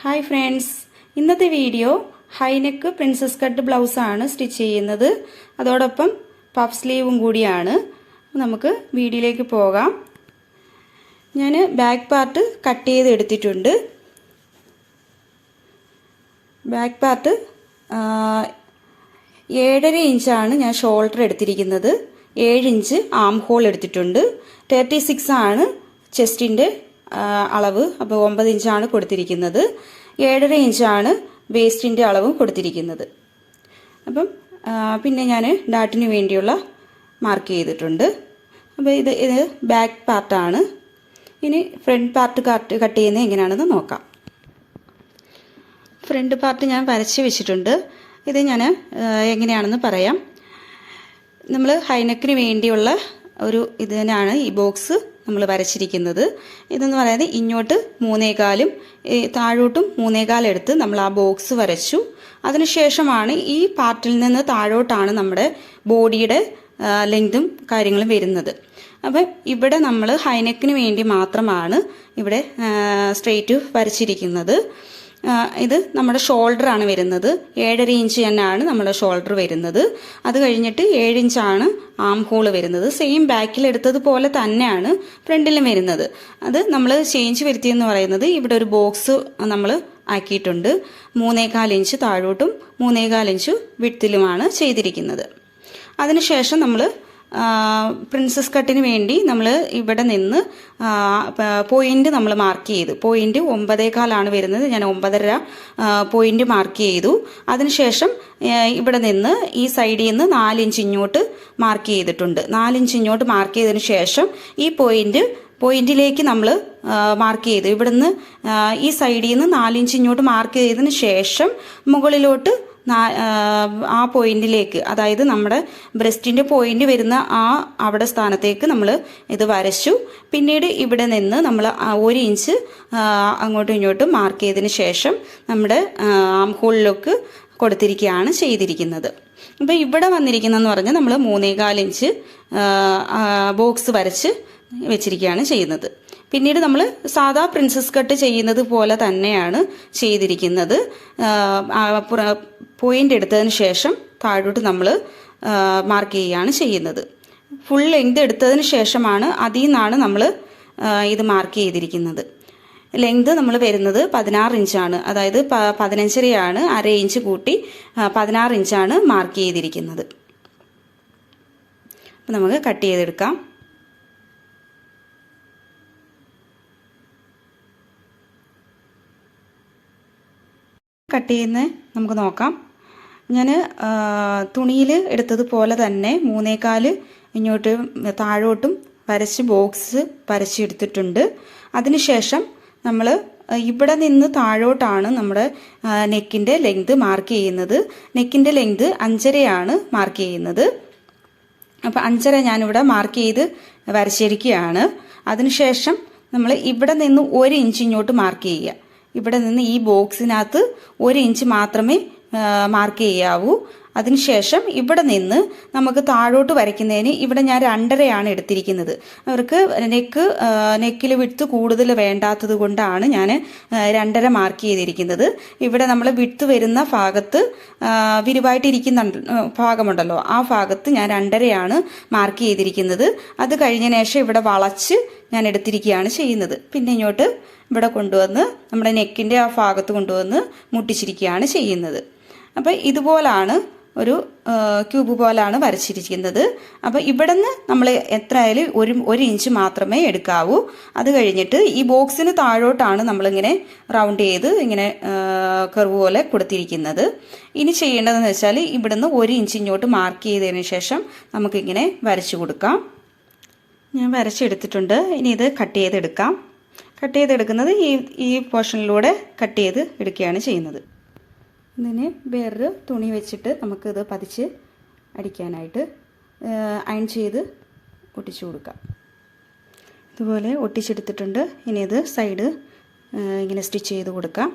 Hi friends, ഇന്നത്തെ video high neck princess cut ബ്ലൗസാണ് stitch ചെയ്യുന്നത്. അതോടൊപ്പം പഫ് സ്ലീവും കൂടിയാണ്. നമുക്ക് വീഡിയോയിലേക്ക് പോകാം. ഞാൻ ബാക്ക് പാർട്ട് കട്ട് ചെയ്ത് എടുത്തിട്ടുണ്ട്. ബാക്ക് പാർട്ട് 7.5 ഇഞ്ചാണ് ഞാൻ ഷോൾഡർ എടുത്തിരിക്കുന്നത്. 7 ഇഞ്ച് ആം ഹോൾ എടുത്തിട്ടുണ്ട്. 36 ആണ് ചെസ്റ്റിൻ്റെ അളവ്. അപ്പോൾ 9 ഇഞ്ചാണ് കൊടുത്തിരിക്കുന്നത്. 7.5 ഇഞ്ചാണ് വേസ്റ്റിൻ്റെ അളവും കൊടുത്തിരിക്കുന്നത്. അപ്പം പിന്നെ ഞാൻ ഡാറ്റിന് വേണ്ടിയുള്ള മാർക്ക് ചെയ്തിട്ടുണ്ട്. അപ്പോൾ ഇത് ബാക്ക് പാർട്ടാണ്. ഇനി ഫ്രണ്ട് പാർട്ട് കട്ട് ചെയ്യുന്നത് എങ്ങനെയാണെന്ന് നോക്കാം. ഫ്രണ്ട് പാർട്ട് ഞാൻ വരച്ച് വെച്ചിട്ടുണ്ട്. ഇത് ഞാൻ എങ്ങനെയാണെന്ന് പറയാം. നമ്മൾ ഹൈനെക്കിന് വേണ്ടിയുള്ള ഒരു ഇത് തന്നെയാണ് ഈ ബോക്സ് നമ്മൾ വരച്ചിരിക്കുന്നത്. ഇതെന്ന് പറയുന്നത് ഇങ്ങോട്ട് 3.25 താഴോട്ടും 3.25 എടുത്ത് നമ്മൾ ആ ബോക്സ് വരച്ചു. അതിനുശേഷമാണ് ഈ പാർട്ടിൽ നിന്ന് താഴോട്ടാണ് നമ്മുടെ ബോഡിയുടെ ലെങ്തും കാര്യങ്ങളും വരുന്നത്. അപ്പം ഇവിടെ നമ്മൾ ഹൈനെക്കിന് വേണ്ടി മാത്രമാണ് ഇവിടെ സ്ട്രെയിറ്റ് വരച്ചിരിക്കുന്നത്. ഇത് നമ്മുടെ ഷോൾഡറാണ് വരുന്നത്. 7.5 ഇഞ്ച് തന്നെയാണ് നമ്മുടെ ഷോൾഡർ വരുന്നത്. അത് കഴിഞ്ഞിട്ട് 7 ഇഞ്ചാണ് ആം ഹോൾ വരുന്നത്. സെയിം ബാക്കിൽ എടുത്തതുപോലെ തന്നെയാണ് ഫ്രണ്ടിലും വരുന്നത്. അത് നമ്മൾ ചേഞ്ച് വരുത്തിയെന്ന് പറയുന്നത് ഇവിടെ ഒരു ബോക്സ് നമ്മൾ ആക്കിയിട്ടുണ്ട്. 3.25 ഇഞ്ച് താഴോട്ടും 3.25 ഇഞ്ച് വിഡ്ത്തിലുമാണ് ചെയ്തിരിക്കുന്നത്. അതിനുശേഷം നമ്മൾ പ്രിൻസസ് കട്ടിന് വേണ്ടി നമ്മൾ ഇവിടെ നിന്ന് പോയിന്റ് നമ്മൾ മാർക്ക് ചെയ്തു. പോയിന്റ് 9.25 വരുന്നത്. ഞാൻ 9.5 പോയിന്റ് മാർക്ക് ചെയ്തു. അതിനുശേഷം ഇവിടെ നിന്ന് ഈ സൈഡിൽ നിന്ന് 4 ഇഞ്ച് ഇങ്ങോട്ട് മാർക്ക് ചെയ്തിട്ടുണ്ട്. 4 ഇഞ്ച് ഇങ്ങോട്ട് മാർക്ക് ചെയ്തതിന് ശേഷം ഈ പോയിന്റിലേക്ക് നമ്മൾ മാർക്ക് ചെയ്തു. ഇവിടുന്ന് ഈ സൈഡിൽ നിന്ന് 4 ഇഞ്ച് ഇങ്ങോട്ട് മാർക്ക് ചെയ്തതിന് ശേഷം മുകളിലോട്ട് ആ പോയിന്റിലേക്ക്, അതായത് നമ്മുടെ ബ്രസ്റ്റിന്റെ പോയിന്റ് വരുന്ന അവിടെ സ്ഥാനത്തേക്ക് നമ്മൾ ഇത് വരച്ചു. പിന്നീട് ഇവിടെ നിന്ന് നമ്മൾ 1 ഇഞ്ച് അങ്ങോട്ടും ഇങ്ങോട്ടും മാർക്ക് ചെയ്തതിന് ശേഷം നമ്മുടെ ആം ഹോളിലേക്ക് കൊടുത്തിരിക്കുകയാണ് ചെയ്തിരിക്കുന്നത്. അപ്പം ഇവിടെ വന്നിരിക്കുന്നതെന്ന് പറഞ്ഞാൽ നമ്മൾ 3.25 ഇഞ്ച് ബോക്സ് വരച്ച് വെച്ചിരിക്കുകയാണ് ചെയ്യുന്നത്. പിന്നീട് നമ്മൾ സാധാ പ്രിൻസസ് കട്ട് ചെയ്യുന്നത് പോലെ തന്നെയാണ് ചെയ്തിരിക്കുന്നത്. പോയിന്റ് എടുത്തതിന് ശേഷം താഴോട്ട് നമ്മൾ മാർക്ക് ചെയ്യുകയാണ് ചെയ്യുന്നത്. ഫുൾ ലെങ്ത് എടുത്തതിന് ശേഷമാണ് അതിൽ നിന്നാണ് നമ്മൾ ഇത് മാർക്ക് ചെയ്തിരിക്കുന്നത്. ലെങ്ത് നമ്മൾ വരുന്നത് 16 ഇഞ്ചാണ്. അതായത് 15.5 1/2 ഇഞ്ച് കൂട്ടി 16 ഇഞ്ചാണ് മാർക്ക് ചെയ്തിരിക്കുന്നത്. അപ്പം നമുക്ക് കട്ട് ചെയ്തെടുക്കാം. കട്ട് ചെയ്യുന്നത് നമുക്ക് നോക്കാം. ഞാൻ തുണിയിൽ എടുത്തതുപോലെ തന്നെ 3.25 ഇങ്ങോട്ട് താഴോട്ടും വരച്ച് ബോക്സ് വരച്ചെടുത്തിട്ടുണ്ട്. അതിനുശേഷം നമ്മൾ ഇവിടെ നിന്ന് താഴോട്ടാണ് നമ്മുടെ നെക്കിൻ്റെ ലെങ്ത് മാർക്ക് ചെയ്യുന്നത്. നെക്കിൻ്റെ ലെങ്ത് 5.5 മാർക്ക് ചെയ്യുന്നത്. അപ്പം 5.5 ഞാനിവിടെ മാർക്ക് ചെയ്ത് വരച്ചിരിക്കുകയാണ്. അതിനുശേഷം നമ്മൾ ഇവിടെ നിന്ന് 1 ഇഞ്ച് ഇങ്ങോട്ട് മാർക്ക് ചെയ്യുക. ഇവിടെ നിന്ന് ഈ ബോക്സിനകത്ത് 1 ഇഞ്ച് മാത്രമേ മാർക്ക് ചെയ്യാവൂ. അതിനുശേഷം ഇവിടെ നിന്ന് നമുക്ക് താഴോട്ട് വരയ്ക്കുന്നതിന് ഇവിടെ ഞാൻ 2.5 എടുത്തിരിക്കുന്നത്. അവർക്ക് നെക്കിൽ വിഡ്ത്ത് കൂടുതൽ വേണ്ടാത്തത് കൊണ്ടാണ് ഞാൻ 2.5 മാർക്ക് ചെയ്തിരിക്കുന്നത്. ഇവിടെ നമ്മൾ വിഡ്ത്ത് വരുന്ന ഭാഗത്ത് വിരിവായിട്ടിരിക്കുന്ന ഭാഗമുണ്ടല്ലോ, ആ ഭാഗത്ത് ഞാൻ 2.5 മാർക്ക് ചെയ്തിരിക്കുന്നത്. അത് കഴിഞ്ഞതിന് ശേഷം ഇവിടെ വളച്ച് ഞാൻ എടുത്തിരിക്കുകയാണ് ചെയ്യുന്നത്. പിന്നെ ഇങ്ങോട്ട് ഇവിടെ കൊണ്ടുവന്ന് നമ്മുടെ നെക്കിൻ്റെ ആ ഭാഗത്ത് കൊണ്ടുവന്ന് മുട്ടിച്ചിരിക്കുകയാണ് ചെയ്യുന്നത്. അപ്പം ഇതുപോലാണ് ഒരു ക്യൂബ് പോലാണ് വരച്ചിരിക്കുന്നത്. അപ്പോൾ ഇവിടെ നിന്ന് നമ്മൾ എത്രയായാലും 1 ഇഞ്ച് മാത്രമേ എടുക്കാവൂ. അത് കഴിഞ്ഞിട്ട് ഈ ബോക്സിന് താഴോട്ടാണ് നമ്മളിങ്ങനെ റൗണ്ട് ചെയ്ത് ഇങ്ങനെ കർവ് പോലെ കൊടുത്തിരിക്കുന്നത്. ഇനി ചെയ്യേണ്ടതെന്ന് വെച്ചാൽ ഇവിടുന്ന് 1 ഇഞ്ച് ഇങ്ങോട്ട് മാർക്ക് ചെയ്തതിന് ശേഷം നമുക്കിങ്ങനെ വരച്ചു കൊടുക്കാം. ഞാൻ വരച്ചെടുത്തിട്ടുണ്ട്. ഇനി ഇത് കട്ട് ചെയ്തെടുക്കാം. കട്ട് ചെയ്തെടുക്കുന്നത് ഈ പോർഷനിലൂടെ കട്ട് ചെയ്ത് എടുക്കുകയാണ് ചെയ്യുന്നത്. ഇതിന് വേറൊരു തുണി വെച്ചിട്ട് നമുക്കിത് പതിച്ച് അടിക്കാനായിട്ട് അയൺ ചെയ്ത് ഒട്ടിച്ചു കൊടുക്കാം. ഇതുപോലെ ഒട്ടിച്ചെടുത്തിട്ടുണ്ട്. ഇനി ഇത് സൈഡ് ഇങ്ങനെ സ്റ്റിച്ച് ചെയ്ത് കൊടുക്കാം.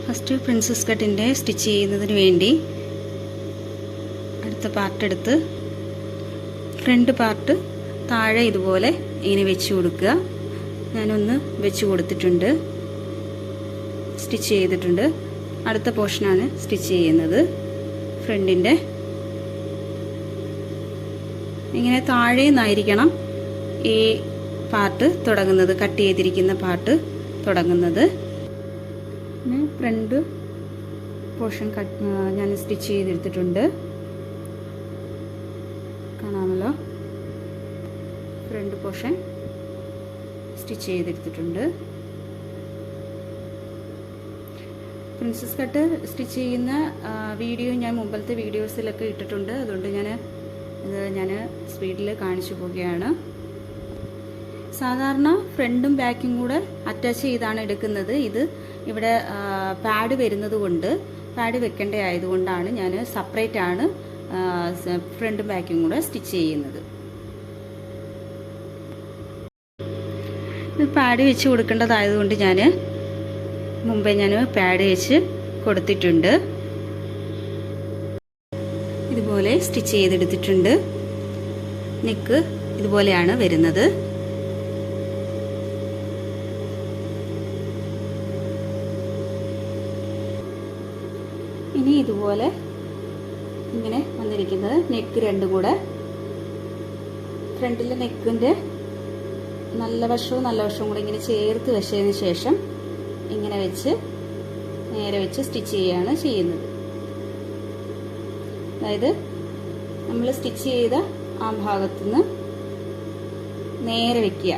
ഫസ്റ്റ് പ്രിൻസസ് കട്ടിൻ്റെ സ്റ്റിച്ച് ചെയ്യുന്നതിന് വേണ്ടി അടുത്ത പാർട്ട് എടുത്ത് ഫ്രണ്ട് പാർട്ട് താഴെ ഇതുപോലെ ഇങ്ങനെ വെച്ച് കൊടുക്കുക. ഞാനൊന്ന് വെച്ച് കൊടുത്തിട്ടുണ്ട്. സ്റ്റിച്ച് ചെയ്തിട്ടുണ്ട്. അടുത്ത പോർഷനാണ് സ്റ്റിച്ച് ചെയ്യുന്നത്. ഫ്രണ്ടിൻ്റെ ഇങ്ങനെ താഴെ നിന്നായിരിക്കണം ഈ പാർട്ട് തുടങ്ങുന്നത്, കട്ട് ചെയ്തിരിക്കുന്ന പാർട്ട് തുടങ്ങുന്നത്. പിന്നെ ഫ്രണ്ട് പോർഷൻ ഞാൻ സ്റ്റിച്ച് ചെയ്തെടുത്തിട്ടുണ്ട്. കാണാമല്ലോ, ഫ്രണ്ട് പോർഷൻ സ്റ്റിച്ച് ചെയ്തെടുത്തിട്ടുണ്ട്. പ്രിൻസസ് കട്ട് സ്റ്റിച്ച് ചെയ്യുന്ന വീഡിയോ ഞാൻ മുമ്പത്തെ വീഡിയോസിലൊക്കെ ഇട്ടിട്ടുണ്ട്. അതുകൊണ്ട് ഞാൻ സ്പീഡിൽ കാണിച്ചു പോവുകയാണ്. സാധാരണ ഫ്രണ്ടും ബാക്കും കൂടെ അറ്റാച്ച് ചെയ്താണ് എടുക്കുന്നത്. ഇത് ഇവിടെ പാഡ് വരുന്നത് കൊണ്ട്, പാഡ് വെക്കേണ്ട ആയതുകൊണ്ടാണ് ഞാൻ സെപ്പറേറ്റ് ആണ് ഫ്രണ്ടും ബാക്കും കൂടെ സ്റ്റിച്ച് ചെയ്യുന്നത്. പാഡ് വെച്ച് കൊടുക്കേണ്ടതായതുകൊണ്ട് മുമ്പേ ഞാൻ പാഡ് വെച്ച് കൊടുത്തിട്ടുണ്ട്. ഇതുപോലെ സ്റ്റിച്ച് ചെയ്തെടുത്തിട്ടുണ്ട്. നെക്ക് ഇതുപോലെയാണ് വരുന്നത്. ഇനി ഇതുപോലെ ഇങ്ങനെ വന്നിരിക്കുന്നത് നെക്ക് രണ്ടും കൂടെ, ഫ്രണ്ടിലെ നെക്കിൻ്റെ നല്ല വശവും കൂടെ ഇങ്ങനെ ചേർത്ത് വെച്ചതിന് ശേഷം ഇങ്ങനെ വെച്ച് നേരെ വെച്ച് സ്റ്റിച്ച് ചെയ്യുകയാണ് ചെയ്യുന്നത്. അതായത് നമ്മൾ സ്റ്റിച്ച് ചെയ്ത ആ ഭാഗത്തുനിന്ന് നേരെ വെക്കുക.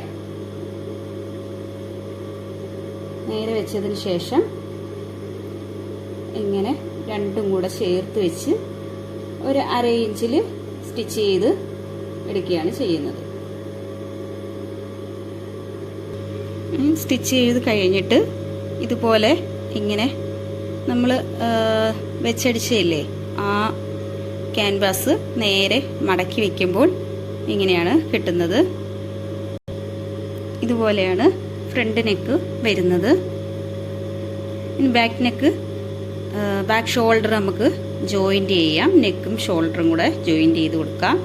നേരെ വെച്ചതിന് ശേഷം ഇങ്ങനെ രണ്ടും കൂടെ ചേർത്ത് വെച്ച് ഒരു 1/2 ഇഞ്ചിൽ സ്റ്റിച്ച് ചെയ്ത് എടുക്കുകയാണ് ചെയ്യുന്നത്. സ്റ്റിച്ച് ചെയ്ത് കഴിഞ്ഞിട്ട് ഇതുപോലെ ഇങ്ങനെ നമ്മൾ വെച്ചടിച്ചില്ലേ, ആ ക്യാൻവാസ് നേരെ മടക്കി വയ്ക്കുമ്പോൾ ഇങ്ങനെയാണ് കിട്ടുന്നത്. ഇതുപോലെയാണ് ഫ്രണ്ട് നെക്ക് വരുന്നത്. ഇനി ബാക്ക് നെക്ക്, ബാക്ക് ഷോൾഡർ നമുക്ക് ജോയിൻറ്റ് ചെയ്യാം. നെക്കും ഷോൾഡറും കൂടെ ജോയിൻറ്റ് ചെയ്ത് കൊടുക്കാം.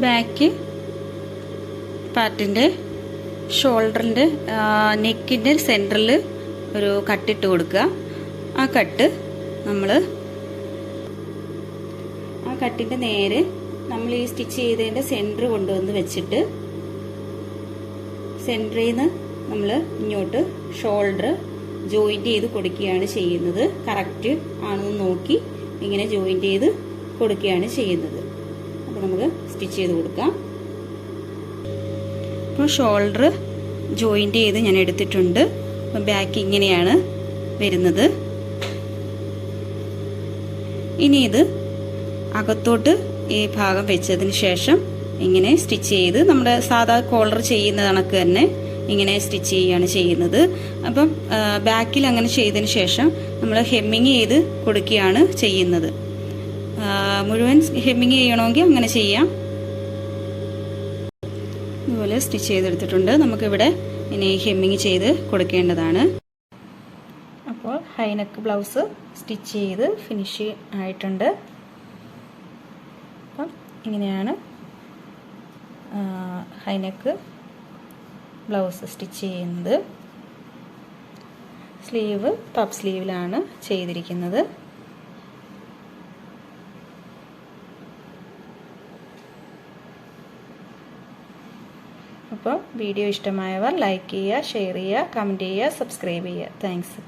ബാക്ക് പാർട്ടിൻ്റെ ഷോൾഡറിൻ്റെ നെക്കിൻ്റെ സെൻറ്ററിൽ ഒരു കട്ടിട്ട് കൊടുക്കുക. ആ കട്ട് ആ കട്ടിൻ്റെ നേരെ നമ്മൾ ഈ സ്റ്റിച്ച് ചെയ്തതിൻ്റെ സെൻറ്റർ കൊണ്ടുവന്ന് വെച്ചിട്ട് സെൻറ്ററിൽ നിന്ന് നമ്മൾ ഇങ്ങോട്ട് ഷോൾഡർ ജോയിൻറ്റ് ചെയ്ത് കൊടുക്കുകയാണ് ചെയ്യുന്നത്. കറക്റ്റ് ആണെന്ന് നോക്കി ഇങ്ങനെ ജോയിൻറ്റ് ചെയ്ത് കൊടുക്കുകയാണ് ചെയ്യുന്നത്. അപ്പോൾ നമുക്ക് സ്റ്റിച്ച് ചെയ്ത് കൊടുക്കാം. അപ്പോൾ ഷോൾഡർ ജോയിൻറ്റ് ചെയ്ത് ഞാൻ എടുത്തിട്ടുണ്ട്. അപ്പോൾ ബാക്ക് ഇങ്ങനെയാണ് വരുന്നത്. ഇനി ഇത് അകത്തോട്ട് ഈ ഭാഗം വെച്ചതിന് ശേഷം ഇങ്ങനെ സ്റ്റിച്ച് ചെയ്ത് നമ്മുടെ സാധാ കോളർ ചെയ്യുന്ന കണക്ക് തന്നെ ഇങ്ങനെ സ്റ്റിച്ച് ചെയ്യുകയാണ് ചെയ്യുന്നത്. അപ്പം ബാക്കിൽ അങ്ങനെ ചെയ്തതിന് ശേഷം നമ്മൾ ഹെമ്മിങ് ചെയ്ത് കൊടുക്കുകയാണ് ചെയ്യുന്നത്. മുഴുവൻ ഹെമ്മിങ് ചെയ്യണമെങ്കിൽ അങ്ങനെ ചെയ്യാം. ഇതുപോലെ സ്റ്റിച്ച് ചെയ്തെടുത്തിട്ടുണ്ട്. നമുക്കിവിടെ ഇനി ഹെമ്മിങ് ചെയ്ത് കൊടുക്കേണ്ടതാണ്. അപ്പോൾ ഹൈനെക്ക് ബ്ലൗസ് സ്റ്റിച്ച് ചെയ്ത് ഫിനിഷ് ആയിട്ടുണ്ട്. അപ്പം ഇങ്ങനെയാണ് ഹൈനെക്ക് ബ്ലൗസ് സ്റ്റിച്ച് ചെയ്യുന്നത്. സ്ലീവ് പഫ് സ്ലീവിലാണ് ചെയ്തിരിക്കുന്നത്. അപ്പോൾ വീഡിയോ ഇഷ്ടമായവർ ലൈക്ക് ചെയ്യുക, ഷെയർ ചെയ്യുക, കമൻറ്റ് ചെയ്യുക, സബ്സ്ക്രൈബ് ചെയ്യുക. താങ്ക്സ്.